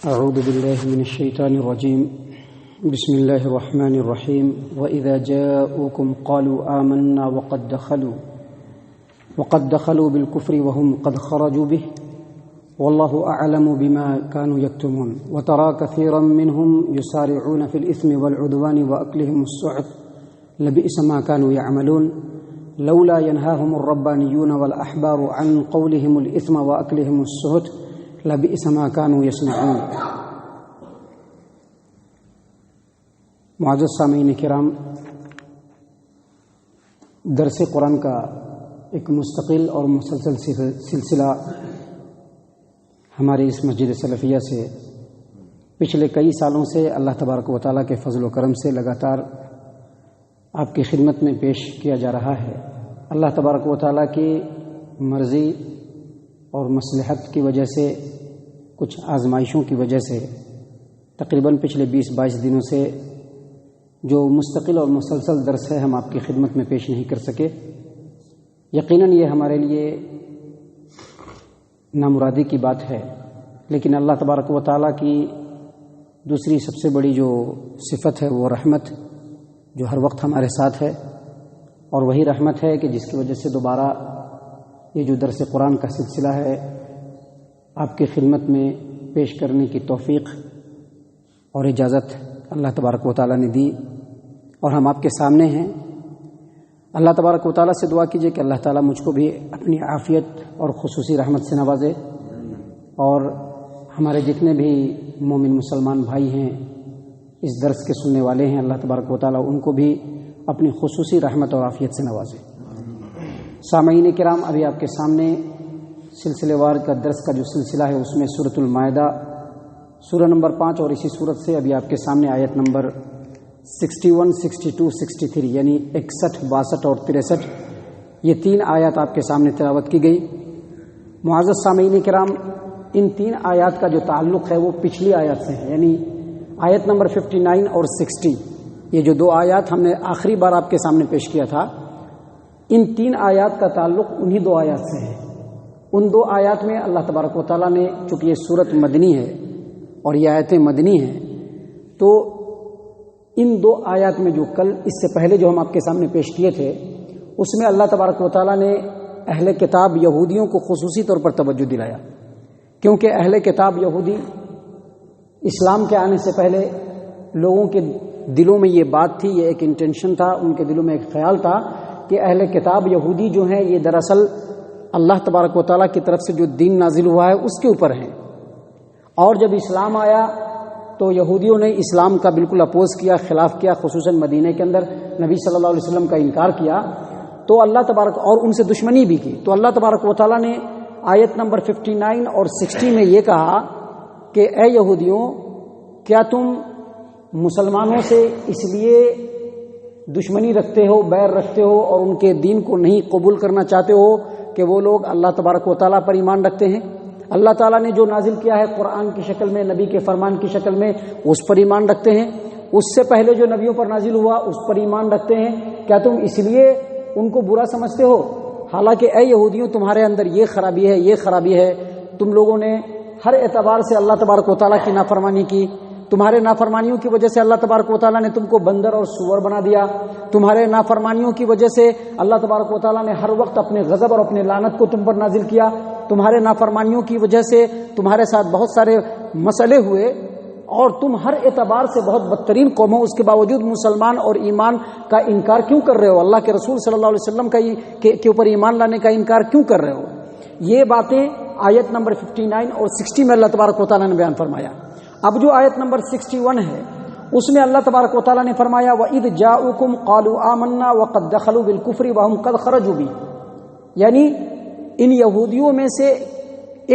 أعوذ بالله من الشيطان الرجيم. بسم الله الرحمن الرحيم. وإذا جاءوكم قالوا آمنا وقد دخلوا بالكفر وهم قد خرجوا به والله أعلم بما كانوا يكتمون. وترى كثيرا منهم يسارعون في الإثم والعدوان وأكلهم السحت لبئس ما كانوا يعملون لولا ينهاهم الربانيون والأحبار عن قولهم الإثم وأكلهم السحت لبئس ما كانوا يصنعون. معزز سامعین کرام، درس قرآن کا ایک مستقل اور مسلسل سلسلہ ہماری اس مسجد سلفیہ سے پچھلے کئی سالوں سے اللہ تبارک و تعالیٰ کے فضل و کرم سے لگاتار آپ کی خدمت میں پیش کیا جا رہا ہے. اللہ تبارک و تعالیٰ کی مرضی اور مصلحت کی وجہ سے، کچھ آزمائشوں کی وجہ سے تقریباً پچھلے 20-22 دنوں سے جو مستقل اور مسلسل درس ہے ہم آپ کی خدمت میں پیش نہیں کر سکے. یقیناً یہ ہمارے لیے نامرادی کی بات ہے، لیکن اللہ تبارک و تعالیٰ کی دوسری سب سے بڑی جو صفت ہے وہ رحمت، جو ہر وقت ہمارے ساتھ ہے، اور وہی رحمت ہے کہ جس کی وجہ سے دوبارہ یہ جو درس قرآن کا سلسلہ ہے آپ کی خدمت میں پیش کرنے کی توفیق اور اجازت اللہ تبارک و تعالیٰ نے دی، اور ہم آپ کے سامنے ہیں. اللہ تبارک و تعالیٰ سے دعا کیجیے کہ اللہ تعالیٰ مجھ کو بھی اپنی عافیت اور خصوصی رحمت سے نوازے، اور ہمارے جتنے بھی مومن مسلمان بھائی ہیں، اس درس کے سننے والے ہیں، اللہ تبارک و تعالیٰ ان کو بھی اپنی خصوصی رحمت اور عافیت سے نوازے. سامعین کرام، ابھی آپ کے سامنے سلسلے وار کا درس کا جو سلسلہ ہے اس میں سورۃ المائدہ سورہ نمبر 5 اور اسی سورت سے ابھی آپ کے سامنے آیت نمبر 61, 62, 63 یعنی 61, 62 اور 63 یہ 3 آیات آپ کے سامنے تلاوت کی گئی. معزز سامعین کرام، ان 3 آیات کا جو تعلق ہے وہ پچھلی آیات سے ہے، یعنی آیت نمبر 59 اور 60. یہ جو 2 آیات ہم نے آخری بار آپ کے سامنے پیش کیا تھا، ان 3 آیات کا تعلق انہی 2 آیات سے ہے. ان 2 آیات میں اللہ تبارک و تعالیٰ نے، چونکہ یہ سورت مدنی ہے اور یہ آیتیں مدنی ہیں، تو ان 2 آیات میں جو کل اس سے پہلے جو ہم آپ کے سامنے پیش کیے تھے اس میں اللہ تبارک و تعالیٰ نے اہل کتاب یہودیوں کو خصوصی طور پر توجہ دلایا، کیونکہ اہل کتاب یہودی اسلام کے آنے سے پہلے لوگوں کے دلوں میں یہ بات تھی، یہ ایک انٹینشن تھا، ان کے دلوں میں ایک خیال تھا کہ اہل کتاب یہودی جو ہیں یہ دراصل اللہ تبارک و تعالیٰ کی طرف سے جو دین نازل ہوا ہے اس کے اوپر ہیں. اور جب اسلام آیا تو یہودیوں نے اسلام کا بالکل اپوز کیا، خلاف کیا، خصوصاً مدینہ کے اندر نبی صلی اللہ علیہ وسلم کا انکار کیا، تو اللہ تبارک اور ان سے دشمنی بھی کی. تو اللہ تبارک و تعالیٰ نے آیت نمبر 59 اور 60 میں یہ کہا کہ اے یہودیوں، کیا تم مسلمانوں سے اس لیے دشمنی رکھتے ہو، بیر رکھتے ہو اور ان کے دین کو نہیں قبول کرنا چاہتے ہو کہ وہ لوگ اللہ تبارک و تعالیٰ پر ایمان رکھتے ہیں؟ اللہ تعالیٰ نے جو نازل کیا ہے قرآن کی شکل میں، نبی کے فرمان کی شکل میں، اس پر ایمان رکھتے ہیں. اس سے پہلے جو نبیوں پر نازل ہوا اس پر ایمان رکھتے ہیں. کیا تم اس لیے ان کو برا سمجھتے ہو؟ حالانکہ اے یہودیوں، تمہارے اندر یہ خرابی ہے، یہ خرابی ہے، تم لوگوں نے ہر اعتبار سے اللہ تبارک و تعالیٰ کی نافرمانی کی. تمہارے نافرمانیوں کی وجہ سے اللہ تبارک و تعالیٰ نے تم کو بندر اور سور بنا دیا. تمہارے نافرمانیوں کی وجہ سے اللہ تبارک و تعالیٰ نے ہر وقت اپنے غضب اور اپنے لعنت کو تم پر نازل کیا. تمہارے نافرمانیوں کی وجہ سے تمہارے ساتھ بہت سارے مسئلے ہوئے اور تم ہر اعتبار سے بہت بدترین قوم ہو. اس کے باوجود مسلمان اور ایمان کا انکار کیوں کر رہے ہو؟ اللہ کے رسول صلی اللہ علیہ وسلم کے اوپر ایمان لانے کا انکار کیوں کر رہے ہو؟ یہ باتیں آیت نمبر 59 اور 60 میں اللہ تبارک و تعالیٰ نے بیان فرمایا. اب جو آیت نمبر 61 ہے اس میں اللہ تبارک و تعالیٰ نے فرمایا وَإِذْ جَاءُوكُمْ قَالُوا آمَنَّا وَقَدْ دَخَلُوا بِالْكُفْرِ وَهُمْ قَدْ خَرَجُوا بِهِ. یعنی ان یہودیوں میں سے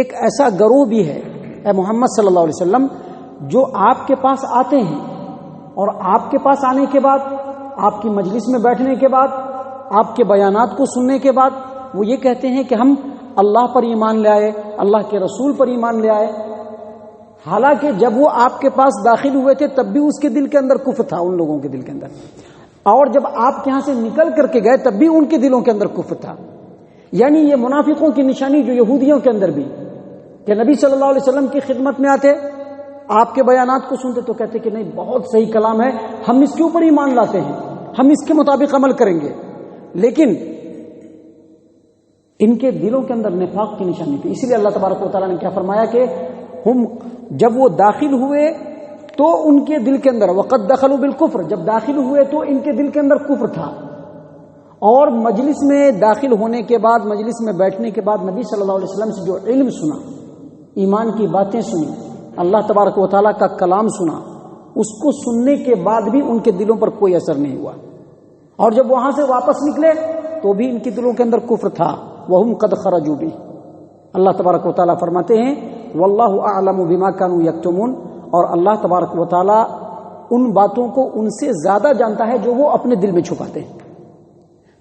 ایک ایسا گروہ بھی ہے اے محمد صلی اللہ علیہ وسلم جو آپ کے پاس آتے ہیں اور آپ کے پاس آنے کے بعد، آپ کی مجلس میں بیٹھنے کے بعد، آپ کے بیانات کو سننے کے بعد وہ یہ کہتے ہیں کہ ہم اللہ پر ایمان لے آئے، اللہ کے رسول پر ایمان لے آئے. حالانکہ جب وہ آپ کے پاس داخل ہوئے تھے تب بھی اس کے دل کے اندر کفر تھا، ان لوگوں کے دل کے اندر، اور جب آپ کے ہاں سے نکل کر کے گئے تب بھی ان کے دلوں کے اندر کفر تھا. یعنی یہ منافقوں کی نشانی جو یہودیوں کے اندر بھی، کہ نبی صلی اللہ علیہ وسلم کی خدمت میں آتے آپ کے بیانات کو سنتے تو کہتے کہ نہیں بہت صحیح کلام ہے، ہم اس کے اوپر ایمان لاتے ہیں، ہم اس کے مطابق عمل کریں گے، لیکن ان کے دلوں کے اندر نفاق کی نشانی تھی۔ اسی لیے اللہ تبارک و تعالیٰ نے کیا فرمایا کہ ہم جب وہ داخل ہوئے تو ان کے دل کے اندر وقد دخلوا بالکفر، جب داخل ہوئے تو ان کے دل کے اندر کفر تھا، اور مجلس میں داخل ہونے کے بعد، مجلس میں بیٹھنے کے بعد نبی صلی اللہ علیہ وسلم سے جو علم سنا، ایمان کی باتیں سنی، اللہ تبارک و تعالیٰ کا کلام سنا، اس کو سننے کے بعد بھی ان کے دلوں پر کوئی اثر نہیں ہوا، اور جب وہاں سے واپس نکلے تو بھی ان کے دلوں کے اندر کفر تھا۔ وَهُمْ قَدْ خَرَجُوا بِهِ، اللہ تبارک و تعالیٰ فرماتے ہیں وَاللَّهُ أَعْلَمُ بِمَا كَانُوا يَكْتُمُونَ، اور اللہ تبارک و تعالیٰ ان باتوں کو ان سے زیادہ جانتا ہے جو وہ اپنے دل میں چھپاتے ہیں۔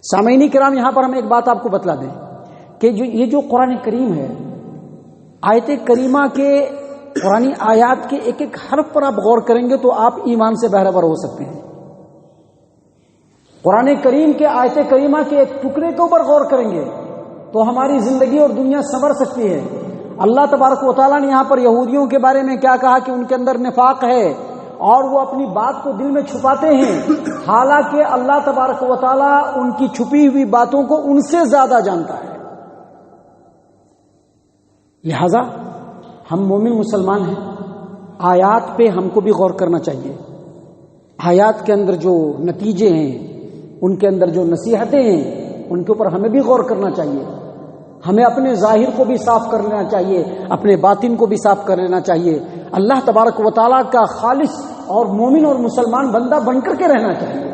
سامعین کرام، یہاں پر ہم ایک بات آپ کو بتلا دیں کہ یہ جو قرآن کریم ہے، آیت کریمہ کے قرآن آیات کے ایک ایک حرف پر آپ غور کریں گے تو آپ ایمان سے بہرہ ہو سکتے ہیں۔ قرآن کریم کے آیت کریمہ کے ایک ٹکڑے کے اوپر غور کریں گے تو ہماری زندگی اور دنیا سنور سکتی ہے۔ اللہ تبارک و تعالیٰ نے یہاں پر یہودیوں کے بارے میں کیا کہا کہ ان کے اندر نفاق ہے اور وہ اپنی بات کو دل میں چھپاتے ہیں، حالانکہ اللہ تبارک و تعالیٰ ان کی چھپی ہوئی باتوں کو ان سے زیادہ جانتا ہے۔ لہذا ہم مومن مسلمان ہیں، آیات پہ ہم کو بھی غور کرنا چاہیے، آیات کے اندر جو نتیجے ہیں، ان کے اندر جو نصیحتیں ہیں، ان کے اوپر ہمیں بھی غور کرنا چاہیے۔ ہمیں اپنے ظاہر کو بھی صاف کر لینا چاہیے، اپنے باطن کو بھی صاف کر لینا چاہیے، اللہ تبارک و تعالیٰ کا خالص اور مومن اور مسلمان بندہ بن کر کے رہنا چاہیے۔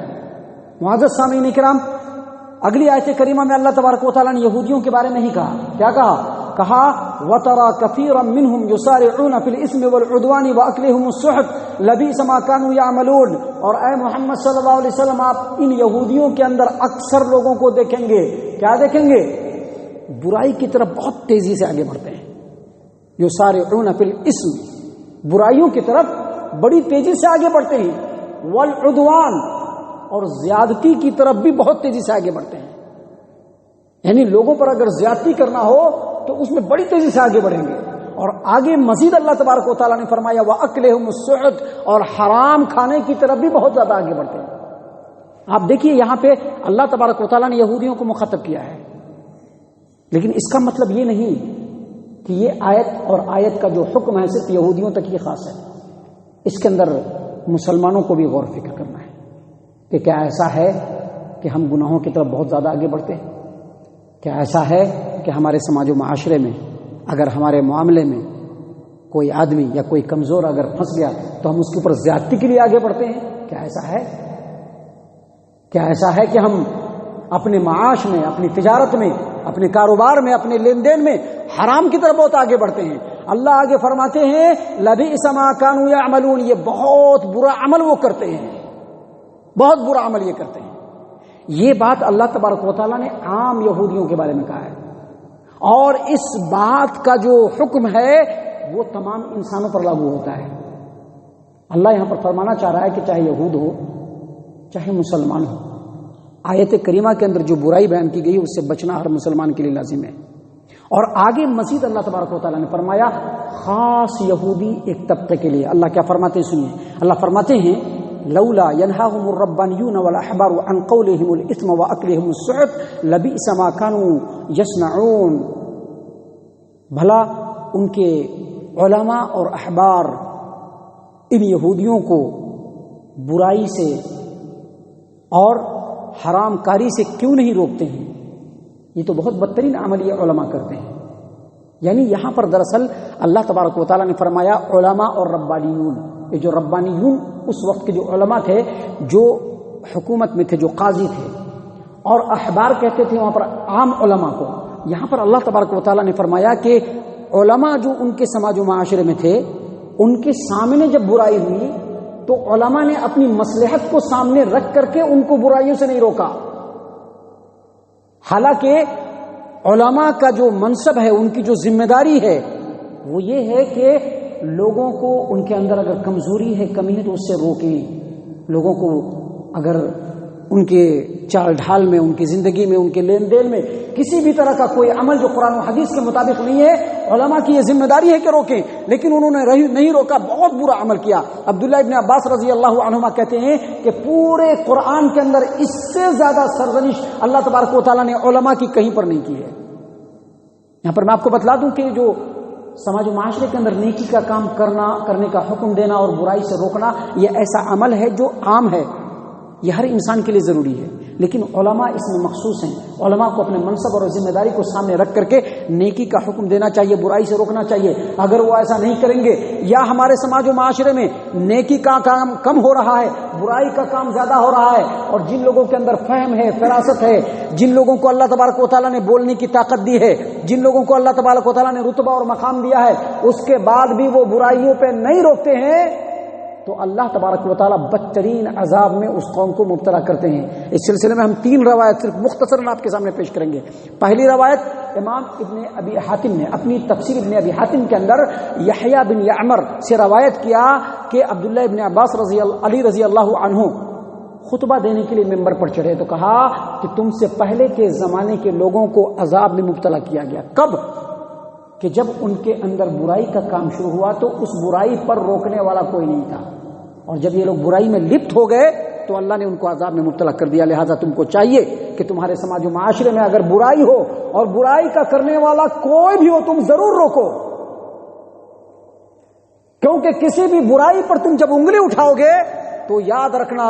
معزز سامعین کرام، اگلی آیت کریمہ میں اللہ تبارک و تعالیٰ نے یہودیوں کے بارے میں ہی کہا، کیا کہا وَتَرَى كَثِيرًا مِّنْهُمْ يُسَارِعُونَ فِي الْإِثْمِ وَالْعُدْوَانِ وَأَكْلِهِمُ السُّحْتَ لَبِئْسَ مَا كَانُوا يَعْمَلُونَ، اور اے محمد صلی اللہ علیہ وسلم، آپ ان یہودیوں کے اندر اکثر لوگوں کو دیکھیں گے، کیا دیکھیں گے؟ برائی کی طرف بہت تیزی سے آگے بڑھتے ہیں۔ یسارعون فی الاسم، برائیوں کی طرف بڑی تیزی سے آگے بڑھتے ہیں، والعدوان، اور زیادتی کی طرف بھی بہت تیزی سے آگے بڑھتے ہیں۔ یعنی لوگوں پر اگر زیادتی کرنا ہو تو اس میں بڑی تیزی سے آگے بڑھیں گے، اور آگے مزید اللہ تبارک و تعالیٰ نے فرمایا وَأَكْلِهِمُ السُّحْتَ، اور حرام کھانے کی طرف بھی بہت زیادہ آگے بڑھتے ہیں۔ آپ دیکھیے یہاں پہ اللہ تبارک و تعالیٰ نے یہودیوں کو مخاطب کیا ہے، لیکن اس کا مطلب یہ نہیں کہ یہ آیت اور آیت کا جو حکم ہے صرف یہودیوں تک ہی خاص ہے۔ اس کے اندر مسلمانوں کو بھی غور فکر کرنا ہے کہ کیا ایسا ہے کہ ہم گناہوں کی طرف بہت زیادہ آگے بڑھتے ہیں؟ کیا ایسا ہے کہ ہمارے سماج و معاشرے میں اگر ہمارے معاملے میں کوئی آدمی یا کوئی کمزور اگر پھنس گیا تو ہم اس کے اوپر زیادتی کے لیے آگے بڑھتے ہیں؟ کیا ایسا ہے؟ کیا ایسا ہے کہ ہم اپنے معاش میں، اپنی تجارت میں، اپنے کاروبار میں، اپنے لین دین میں حرام کی طرف بہت آگے بڑھتے ہیں؟ اللہ آگے فرماتے ہیں لبئس ما كانوا يعملون، یہ بہت برا عمل وہ کرتے ہیں، بہت برا عمل یہ کرتے ہیں۔ یہ بات اللہ تبارک و تعالیٰ نے عام یہودیوں کے بارے میں کہا ہے، اور اس بات کا جو حکم ہے وہ تمام انسانوں پر لاگو ہوتا ہے۔ اللہ یہاں پر فرمانا چاہ رہا ہے کہ چاہے یہود ہو چاہے مسلمان ہو، آیت کریمہ کے اندر جو برائی بیان کی گئی اس سے بچنا ہر مسلمان کے لیے لازم ہے۔ اور آگے مزید اللہ تبارک و تعالیٰ نے فرمایا خاص یہودی ایک طبقے کے لیے، اللہ کیا فرماتے ہیں سنیے، اللہ فرماتے ہیں لولا ينهاهم الربانيون والاحبار عن قولهم الاثم واكلهم السحت لبئس ما كانوا يصنعون، بھلا ان کے علماء اور احبار ان یہودیوں کو برائی سے اور حرام کاری سے کیوں نہیں روکتے ہیں؟ یہ تو بہت بدترین عمل یہ علماء کرتے ہیں۔ یعنی یہاں پر دراصل اللہ تبارک و تعالیٰ نے فرمایا علماء اور ربانیون، یہ جو ربانیون اس وقت کے جو علماء تھے جو حکومت میں تھے، جو قاضی تھے، اور احبار کہتے تھے وہاں پر عام علماء کو۔ یہاں پر اللہ تبارک و تعالیٰ نے فرمایا کہ علماء جو ان کے سماج و معاشرے میں تھے، ان کے سامنے جب برائی ہوئی تو علماء نے اپنی مصلحت کو سامنے رکھ کر کے ان کو برائیوں سے نہیں روکا، حالانکہ علماء کا جو منصب ہے، ان کی جو ذمہ داری ہے وہ یہ ہے کہ لوگوں کو ان کے اندر اگر کمزوری ہے، کمی ہے تو اس سے روکیں، لوگوں کو اگر ان کے چال ڈھال میں، ان کی زندگی میں، ان کے لین دین میں کسی بھی طرح کا کوئی عمل جو قرآن و حدیث کے مطابق نہیں ہے، علماء کی یہ ذمہ داری ہے کہ روکیں، لیکن انہوں نے نہیں روکا، بہت برا عمل کیا۔ عبداللہ ابن عباس رضی اللہ عنہما کہتے ہیں کہ پورے قرآن کے اندر اس سے زیادہ سرزنش اللہ تبارک و تعالیٰ نے علماء کی کہیں پر نہیں کی ہے۔ یہاں پر میں آپ کو بتلا دوں کہ جو سماج و معاشرے کے اندر نیکی کا کام کرنے کا حکم دینا اور برائی سے روکنا، یہ ایسا عمل ہے جو عام ہے، یہ ہر انسان کے لیے ضروری ہے، لیکن علماء اس میں مخصوص ہیں۔ علماء کو اپنے منصب اور ذمہ داری کو سامنے رکھ کر کے نیکی کا حکم دینا چاہیے، برائی سے روکنا چاہیے۔ اگر وہ ایسا نہیں کریں گے، یا ہمارے سماج و معاشرے میں نیکی کا کام کم ہو رہا ہے، برائی کا کام زیادہ ہو رہا ہے، اور جن لوگوں کے اندر فہم ہے، فراست ہے، جن لوگوں کو اللہ تبارک و تعالیٰ نے بولنے کی طاقت دی ہے، جن لوگوں کو اللہ تبارک و تعالیٰ نے رتبہ اور مقام دیا ہے، اس کے بعد بھی وہ برائیوں پہ نہیں روکتے ہیں، تو اللہ تبارک و تعالیٰ بدترین عذاب میں اس قوم کو مبتلا کرتے ہیں۔ اس سلسلے میں ہم 3 روایت صرف مختصراً آپ کے سامنے پیش کریں گے۔ پہلی روایت امام ابن ابی حاتم نے اپنی تفسیر ابن ابی حاتم کے اندر یحییٰ بن یعمر سے روایت کیا کہ عبداللہ ابن عباس علی رضی اللہ عنہ خطبہ دینے کے لیے ممبر پر چڑھے تو کہا کہ تم سے پہلے کے زمانے کے لوگوں کو عذاب میں مبتلا کیا گیا۔ کب؟ کہ جب ان کے اندر برائی کا کام شروع ہوا تو اس برائی پر روکنے والا کوئی نہیں تھا، اور جب یہ لوگ برائی میں لپت ہو گئے تو اللہ نے ان کو عذاب میں مبتلا کر دیا۔ لہٰذا تم کو چاہیے کہ تمہارے سماج و معاشرے میں اگر برائی ہو اور برائی کا کرنے والا کوئی بھی ہو، تم ضرور روکو، کیونکہ کسی بھی برائی پر تم جب انگلی اٹھاؤ گے تو یاد رکھنا،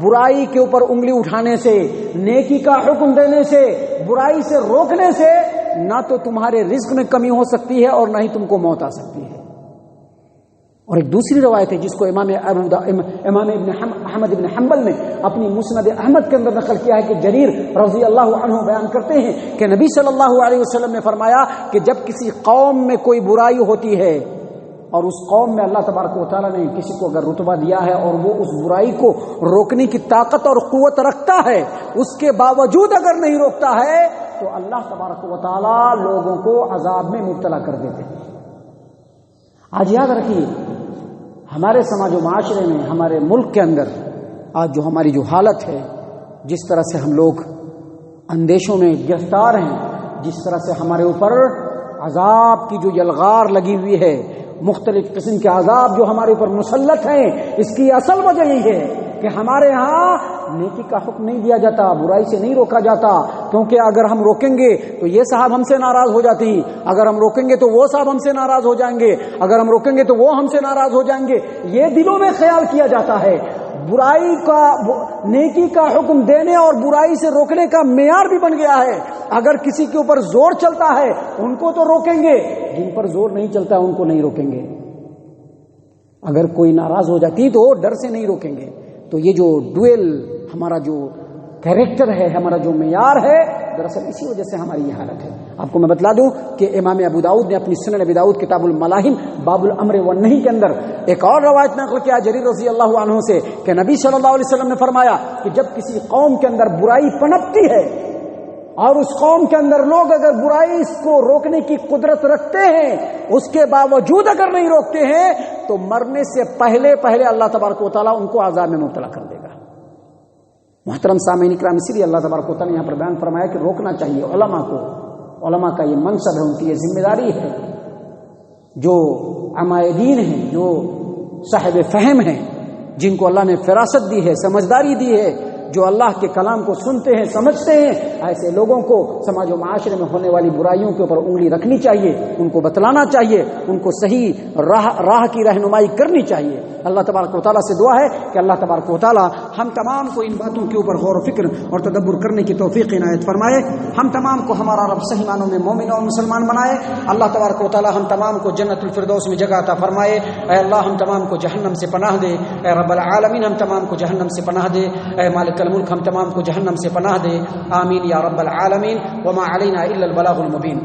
برائی کے اوپر انگلی اٹھانے سے، نیکی کا حکم دینے سے، برائی سے روکنے سے نہ تو تمہارے رزق میں کمی ہو سکتی ہے اور نہ ہی تم کو موت آ سکتی ہے۔ اور ایک دوسری روایت ہے جس کو امام ابن احمد ابن حنبل نے اپنی مسند احمد کے اندر نقل کیا ہے کہ جریر رضی اللہ عنہ بیان کرتے ہیں کہ نبی صلی اللہ علیہ وسلم نے فرمایا کہ جب کسی قوم میں کوئی برائی ہوتی ہے اور اس قوم میں اللہ تبارک و تعالیٰ نے کسی کو اگر رتبہ دیا ہے اور وہ اس برائی کو روکنے کی طاقت اور قوت رکھتا ہے، اس کے باوجود اگر نہیں روکتا ہے تو اللہ تبارک و تعالیٰ لوگوں کو عذاب میں مبتلا کر دیتے ہیں۔ آج یاد رکھیے، ہمارے سماج و معاشرے میں، ہمارے ملک کے اندر آج جو ہماری جو حالت ہے، جس طرح سے ہم لوگ اندیشوں میں گرفتار ہیں، جس طرح سے ہمارے اوپر عذاب کی جو یلغار لگی ہوئی ہے، مختلف قسم کے عذاب جو ہمارے اوپر مسلط ہیں، اس کی اصل وجہ یہ ہے کہ ہمارے ہاں نیکی کا حکم نہیں دیا جاتا، برائی سے نہیں روکا جاتا، کیونکہ اگر ہم روکیں گے تو یہ صاحب ہم سے ناراض ہو جاتی، اگر ہم روکیں گے تو وہ صاحب ہم سے ناراض ہو جائیں گے، اگر ہم روکیں گے تو وہ ہم سے ناراض ہو جائیں گے، یہ دلوں میں خیال کیا جاتا ہے۔ برائی کا نیکی کا حکم دینے اور برائی سے روکنے کا معیار بھی بن گیا ہے۔ اگر کسی کے اوپر زور چلتا ہے ان کو تو روکیں گے، جن پر زور نہیں چلتا ان کو نہیں روکیں گے۔ اگر کوئی ناراض ہو جاتی تو ڈر سے نہیں روکیں گے۔ تو یہ جو ڈویل ہمارا جو کیریکٹر ہے، ہمارا جو معیار ہے، دراصل اسی وجہ سے ہماری یہ حالت ہے۔ آپ کو میں بتلا دوں کہ امام ابو داؤد نے اپنی سنن ابی داؤد کتاب الملاحم باب الامر والنہی کے اندر ایک اور روایت نقل کیا جریر رضی اللہ عنہ سے کہ نبی صلی اللہ علیہ وسلم نے فرمایا کہ جب کسی قوم کے اندر برائی پنپتی ہے اور اس قوم کے اندر لوگ اگر برائی کو روکنے کی قدرت رکھتے ہیں، اس کے باوجود اگر نہیں روکتے ہیں تو مرنے سے پہلے اللہ تبارک و تعالیٰ ان کو عذاب میں مبتلا کر دے گا۔ محترم سامعین کرام، اسی لیے اللہ تبارک و تعالیٰ نے یہاں پر بیان فرمایا کہ روکنا چاہیے علماء کو۔ علماء کا یہ منصب ہے، ان کی یہ ذمہ داری ہے، جو علماء دین ہیں، جو صاحب فہم ہیں، جن کو اللہ نے فراست دی ہے، سمجھداری دی ہے، جو اللہ کے کلام کو سنتے ہیں، سمجھتے ہیں، ایسے لوگوں کو سماج و معاشرے میں ہونے والی برائیوں کے اوپر انگلی رکھنی چاہیے، ان کو بتلانا چاہیے، ان کو صحیح راہ کی رہنمائی کرنی چاہیے۔ اللہ تبارک و تعالیٰ سے دعا ہے کہ اللہ تبارک و تعالیٰ ہم تمام کو ان باتوں کے اوپر غور و فکر اور تدبر کرنے کی توفیق عنایت فرمائے، ہم تمام کو ہمارا رب صحیح معنوں میں مومن اور مسلمان بنائے۔ اللہ تبارک و تعالیٰ ہم تمام کو جنت الفردوس میں جگہ عطا فرمائے۔ اے اللہ ہم تمام کو جہنم سے پناہ دے، اے رب العالمین ہم تمام کو جہنم سے پناہ دے، اے مالک الملک ہم تمام کو جہنم سے پناہ دے، آمین یا رب العالمین۔ وما علینا الا البلاغ المبین۔